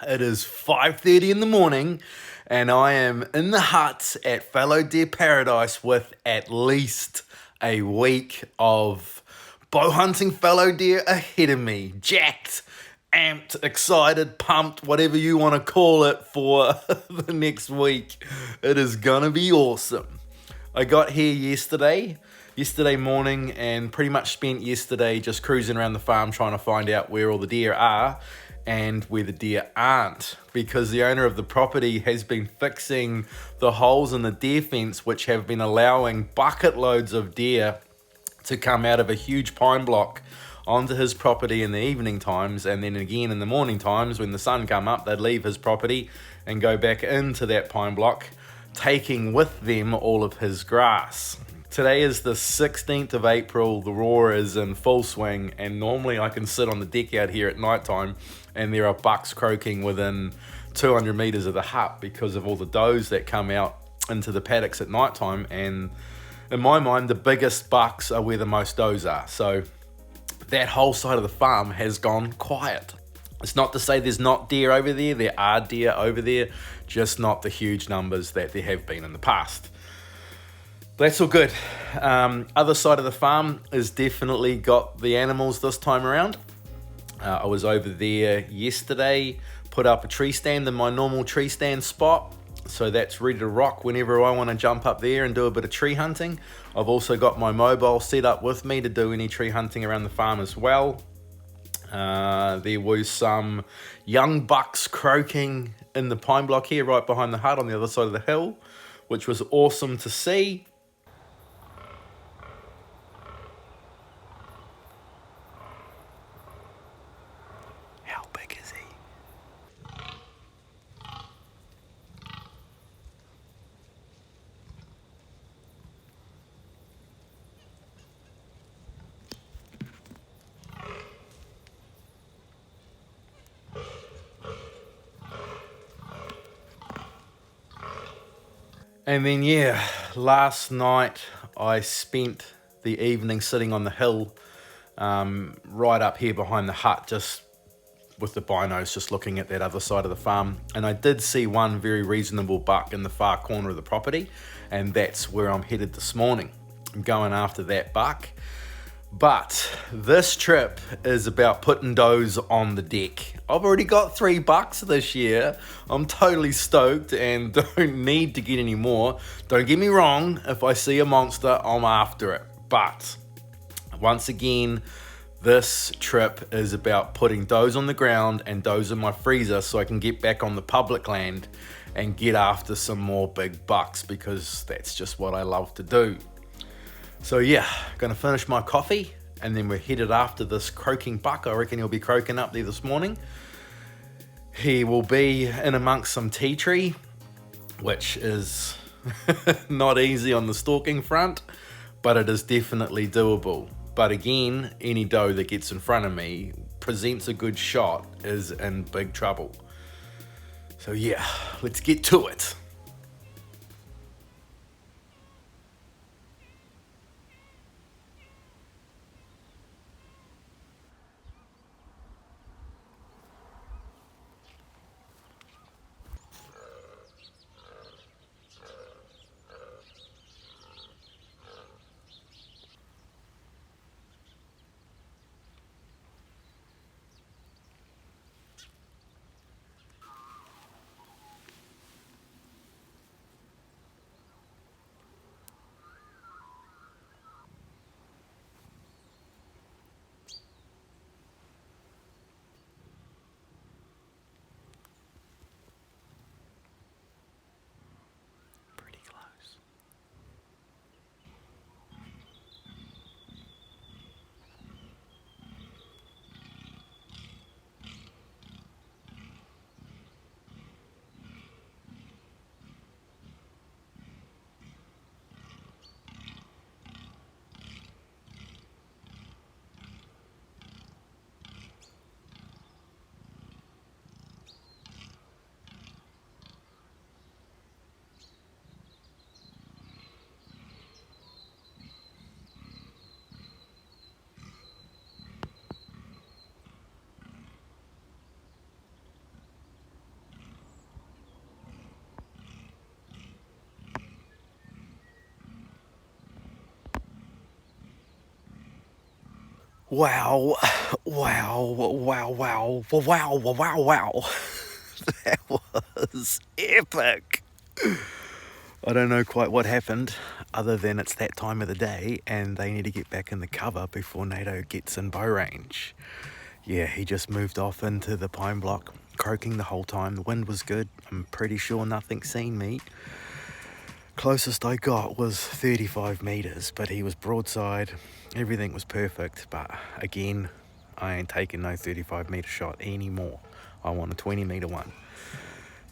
It is 5:30 in the morning and I am in the hut at Fallow Deer Paradise with at least a week of bow hunting fallow deer ahead of me. Jacked, amped, excited, pumped, whatever you want to call it for the next week. It is gonna be awesome. I got here yesterday morning, and pretty much spent yesterday just cruising around the farm trying to find out where all the deer are and where the deer aren't, because the owner of the property has been fixing the holes in the deer fence, which have been allowing bucket loads of deer to come out of a huge pine block onto his property in the evening times, and then again in the morning times when the sun come up, they'd leave his property and go back into that pine block, taking with them all of his grass. Today is the 16th of April, the roar is in full swing, and normally I can sit on the deck out here at night time and there are bucks croaking within 200 meters of the hut because of all the does that come out into the paddocks at night time. And in my mind, the biggest bucks are where the most does are. So that whole side of the farm has gone quiet. It's not to say there's not deer over there. There are deer over there, just not the huge numbers that there have been in the past. That's all good. Other side of the farm is definitely got the animals this time around. I was over there yesterday, put up a tree stand in my normal tree stand spot. So that's ready to rock whenever I want to jump up there and do a bit of tree hunting. I've also got my mobile set up with me to do any tree hunting around the farm as well. There was some young bucks croaking in the pine block here right behind the hut on the other side of the hill, which was awesome to see. How big is he? And then yeah, last night I spent the evening sitting on the hill right up here behind the hut, just with the binos, just looking at that other side of the farm. And I did see one very reasonable buck in the far corner of the property, and that's where I'm headed this morning. I'm going after that buck. But this trip is about putting does on the deck. I've already got 3 bucks this year. I'm totally stoked and don't need to get any more. Don't get me wrong, if I see a monster, I'm after it. But once again, this trip is about putting does on the ground and does in my freezer so I can get back on the public land and get after some more big bucks, because that's just what I love to do. So yeah, gonna finish my coffee and then we're headed after this croaking buck. I reckon he'll be croaking up there this morning. He will be in amongst some tea tree, which is not easy on the stalking front, but it is definitely doable. But again, any doe that gets in front of me, presents a good shot, is in big trouble. So yeah, let's get to it. Wow, wow, wow, wow, wow, wow, wow. That was epic. I don't know quite what happened, other than it's that time of the day and they need to get back in the cover before Nato gets in bow range. Yeah, he just moved off into the pine block, croaking the whole time. The wind was good. I'm pretty sure nothing seen me. Closest I got was 35 meters, but he was broadside. Everything was perfect, but again, I ain't taking no 35-meter shot anymore. I want a 20-meter one.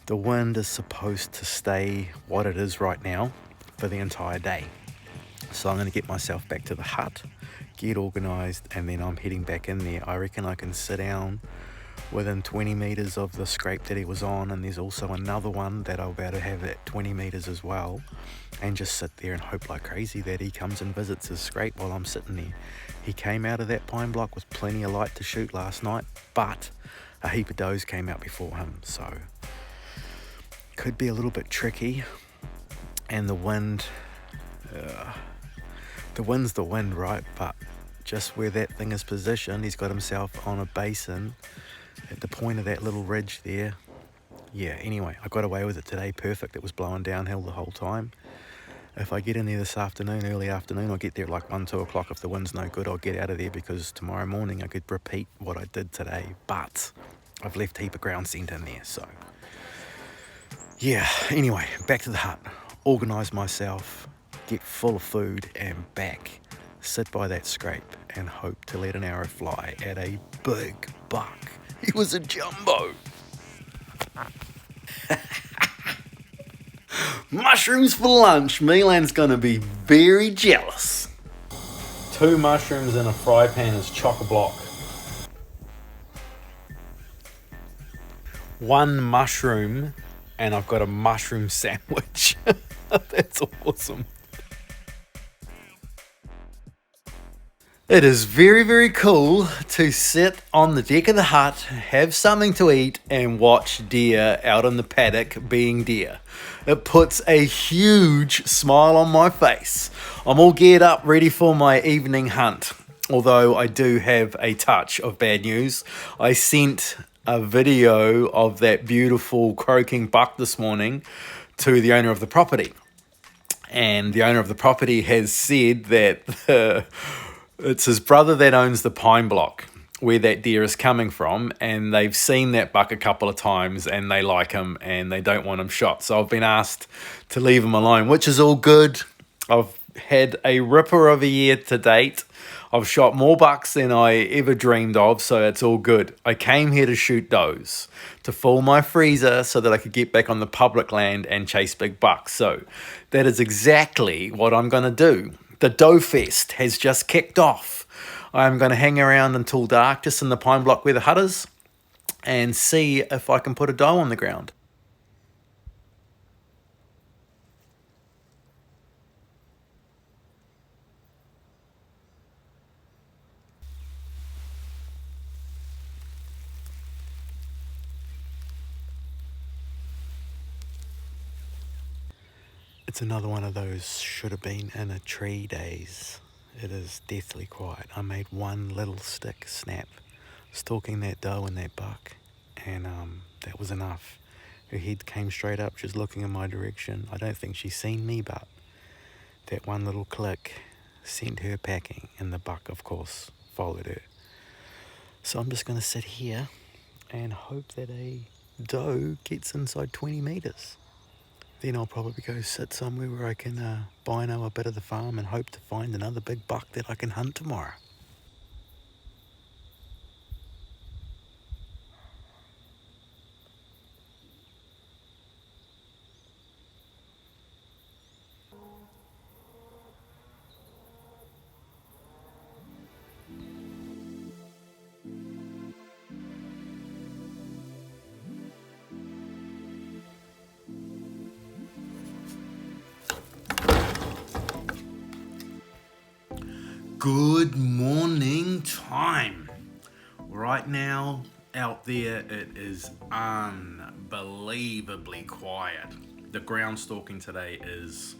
The wind is supposed to stay what it is right now for the entire day. So I'm going to get myself back to the hut, get organised, and then I'm heading back in there. I reckon I can sit down within 20 meters of the scrape that he was on, and there's also another one that I'll be able to have at 20 meters as well, and just sit there and hope like crazy that he comes and visits his scrape while I'm sitting there. He came out of that pine block with plenty of light to shoot last night, but a heap of does came out before him, so could be a little bit tricky. And the wind's the wind, right? But just where that thing is positioned, he's got himself on a basin at the point of that little ridge there. Yeah, anyway, I got away with it today, perfect. It was blowing downhill the whole time. If I get in there this afternoon, early afternoon, I'll get there at like 1, 2 o'clock. If the wind's no good, I'll get out of there, because tomorrow morning I could repeat what I did today, but I've left a heap of ground scent in there, so yeah. Anyway, back to the hut, organise myself, get full of food and back, sit by that scrape and hope to let an arrow fly at a big buck. He was a jumbo. Mushrooms for lunch. Milan's gonna be very jealous. 2 mushrooms in a fry pan is chock-a-block. 1 mushroom and I've got a mushroom sandwich. That's awesome. It is very, very cool to sit on the deck of the hut, have something to eat, and watch deer out in the paddock being deer. It puts a huge smile on my face. I'm all geared up, ready for my evening hunt. Although I do have a touch of bad news. I sent a video of that beautiful croaking buck this morning to the owner of the property. And the owner of the property has said that it's his brother that owns the pine block where that deer is coming from, and they've seen that buck a couple of times and they like him and they don't want him shot. So I've been asked to leave him alone, which is all good. I've had a ripper of a year to date. I've shot more bucks than I ever dreamed of, so it's all good. I came here to shoot does, to fill my freezer so that I could get back on the public land and chase big bucks. So that is exactly what I'm going to do. The Doe Fest has just kicked off. I'm going to hang around until dark just in the pine block where the hut is and see if I can put a doe on the ground. It's another one of those should have been in a tree days. It is deathly quiet. I made one little stick snap, stalking that doe and that buck, and that was enough. Her head came straight up, just looking in my direction. I don't think she's seen me, but that one little click sent her packing, and the buck, of course, followed her. So I'm just going to sit here and hope that a doe gets inside 20 meters. Then I'll probably go sit somewhere where I can bino a bit of the farm and hope to find another big buck that I can hunt tomorrow. Good morning time. Right now, out there, it is unbelievably quiet. The ground stalking today is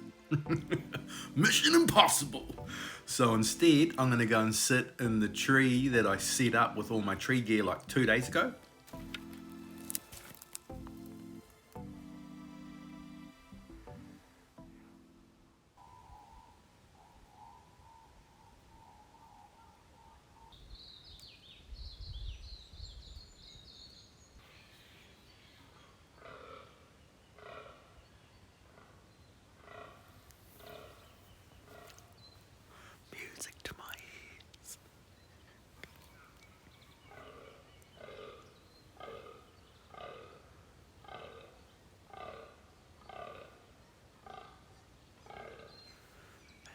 mission impossible. So instead, I'm gonna go and sit in the tree that I set up with all my tree gear like 2 days ago. Music to my ears.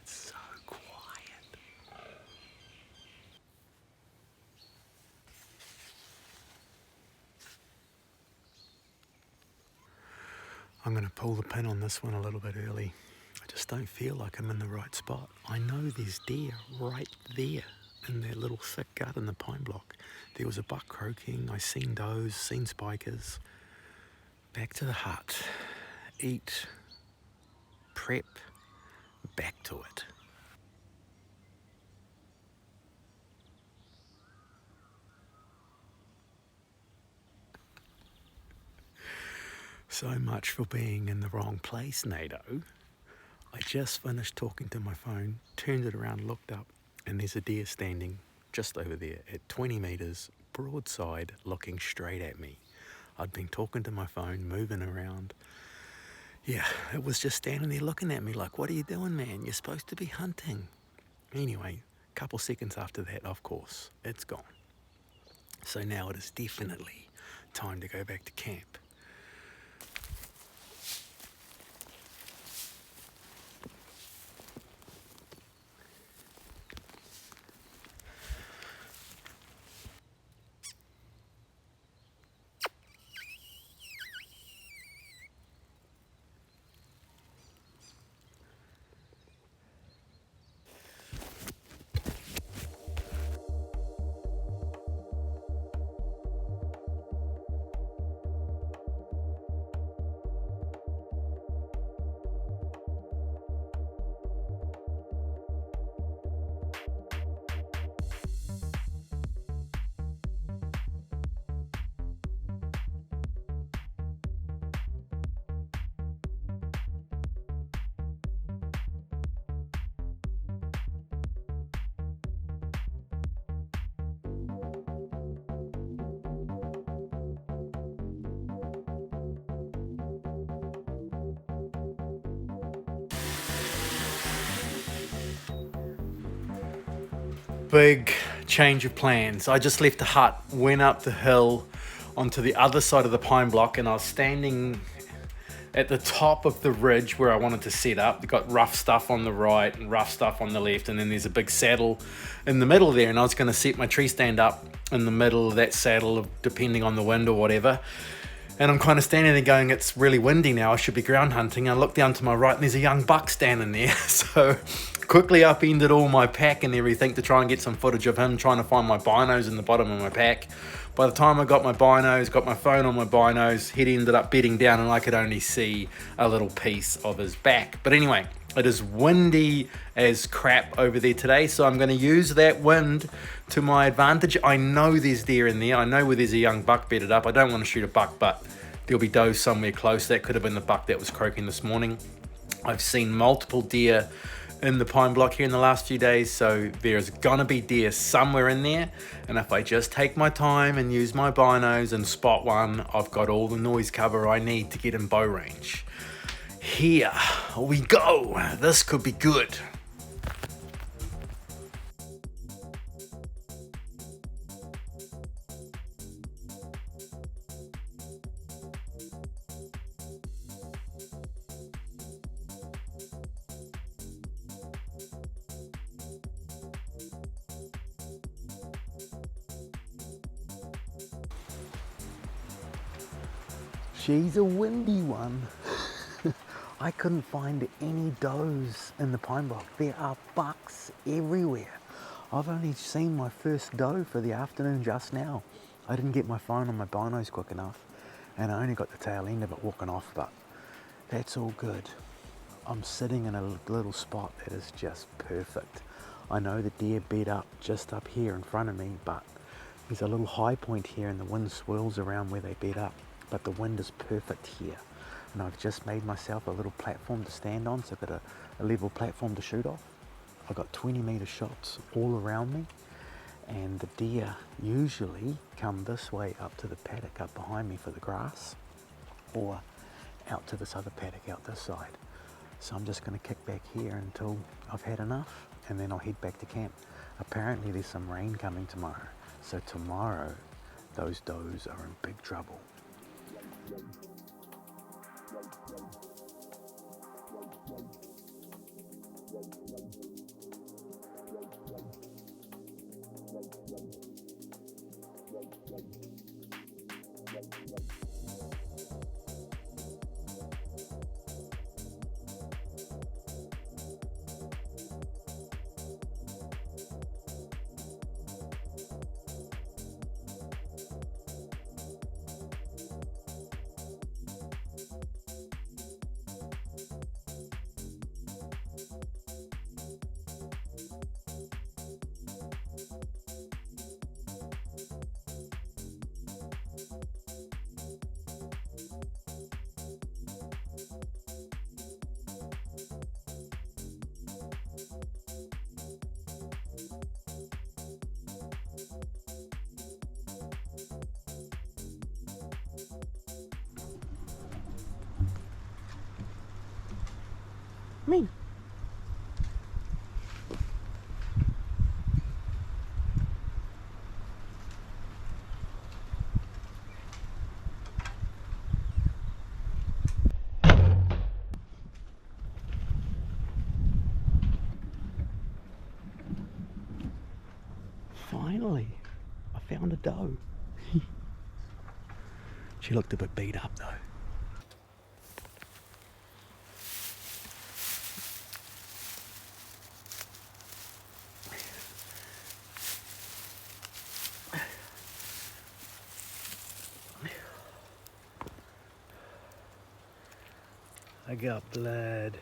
It's so quiet. I'm going to pull the pin on this one a little bit early. I just don't feel like I'm in the right spot. I know there's deer right there in that little thick gut in the pine block. There was a buck croaking. I seen does, seen spikers. Back to the hut. Eat. Prep. Back to it. So much for being in the wrong place, Nato. I just finished talking to my phone, turned it around, looked up, and there's a deer standing just over there at 20 meters, broadside, looking straight at me. I'd been talking to my phone, moving around. Yeah, it was just standing there looking at me like, what are you doing, man? You're supposed to be hunting. Anyway, a couple seconds after that, of course, it's gone. So now it is definitely time to go back to camp. Big change of plans. I just left the hut, went up the hill onto the other side of the pine block, and I was standing at the top of the ridge where I wanted to set up. They've got rough stuff on the right and rough stuff on the left, and then there's a big saddle in the middle there, and I was going to set my tree stand up in the middle of that saddle, depending on the wind or whatever. And I'm kind of standing there going, it's really windy now, I should be ground hunting. I look down to my right and there's a young buck standing there. So quickly upended all my pack and everything to try and get some footage of him trying to find my binos in the bottom of my pack. By the time I got my binos, got my phone on my binos, he'd ended up bedding down and I could only see a little piece of his back. But anyway, it is windy as crap over there today, so I'm going to use that wind to my advantage. I know there's deer in there. I know where there's a young buck bedded up. I don't want to shoot a buck, but there'll be does somewhere close. That could have been the buck that was croaking this morning. I've seen multiple deer in the pine block here in the last few days, so there's gonna be deer somewhere in there, and if I just take my time and use my binos and spot one, I've got all the noise cover I need to get in bow range. Here we go. This could be good. She's a windy one. I couldn't find any does in the pine block. There are bucks everywhere. I've only seen my first doe for the afternoon just now. I didn't get my phone on my binos quick enough, and I only got the tail end of it walking off, but that's all good. I'm sitting in a little spot that is just perfect. I know the deer bed up just up here in front of me, but there's a little high point here and the wind swirls around where they bed up, but the wind is perfect here. And I've just made myself a little platform to stand on, so I've got a level platform to shoot off. I've got 20-meter shots all around me, and the deer usually come this way up to the paddock up behind me for the grass, or out to this other paddock out this side. So I'm just going to kick back here until I've had enough, and then I'll head back to camp. Apparently there's some rain coming tomorrow, so tomorrow those does are in big trouble. Me. Finally, I found a doe. She looked a bit beat up though. I got blood.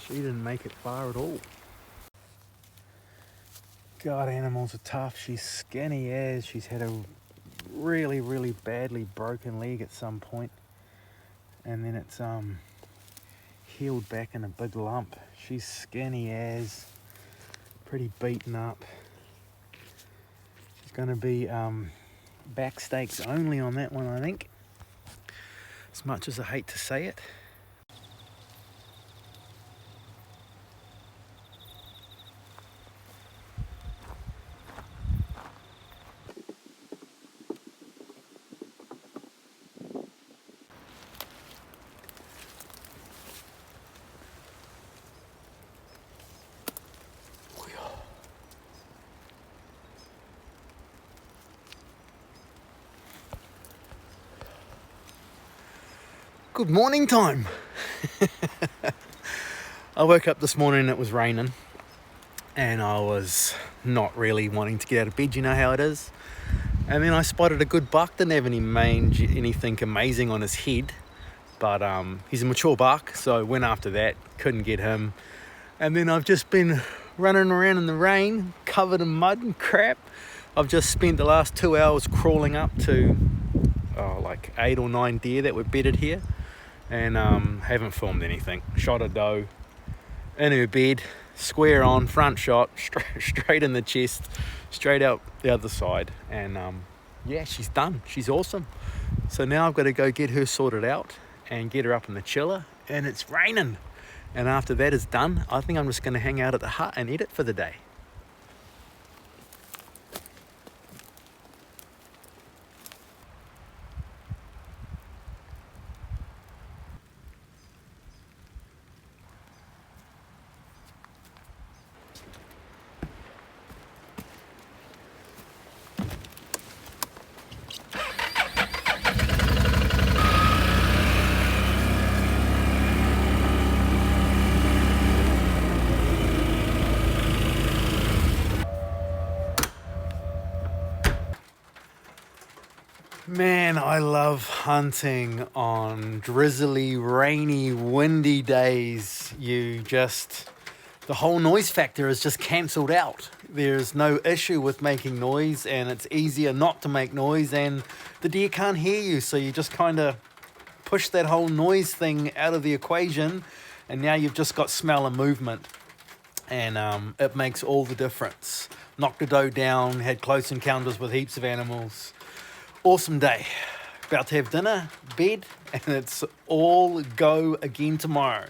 She didn't make it far at all. God, animals are tough. She's skinny as. She's had a really badly broken leg at some point, and then it's healed back in a big lump. She's skinny as, pretty beaten up. She's going to be back steaks only on that one, I think, as much as I hate to say it. Good morning time. I woke up this morning and it was raining, and I was not really wanting to get out of bed, you know how it is. And then I spotted a good buck. Didn't have anything amazing on his head, but he's a mature buck, so I went after that, couldn't get him. And then I've just been running around in the rain, covered in mud and crap. I've just spent the last 2 hours crawling up to like 8 or 9 deer that were bedded here, and haven't filmed anything. Shot a doe in her bed, square on, front shot, straight in the chest, straight out the other side, and yeah, she's done. She's awesome. So now I've got to go get her sorted out and get her up in the chiller, and it's raining. And after that is done, I think I'm just going to hang out at the hut and edit for the day. Man, I love hunting on drizzly, rainy, windy days. The whole noise factor is just cancelled out. There's no issue with making noise, and it's easier not to make noise, and the deer can't hear you, so you just kind of push that whole noise thing out of the equation, and now you've just got smell and movement, and it makes all the difference. Knocked a doe down, had close encounters with heaps of animals. Awesome day. About to have dinner, bed, and it's all go again tomorrow.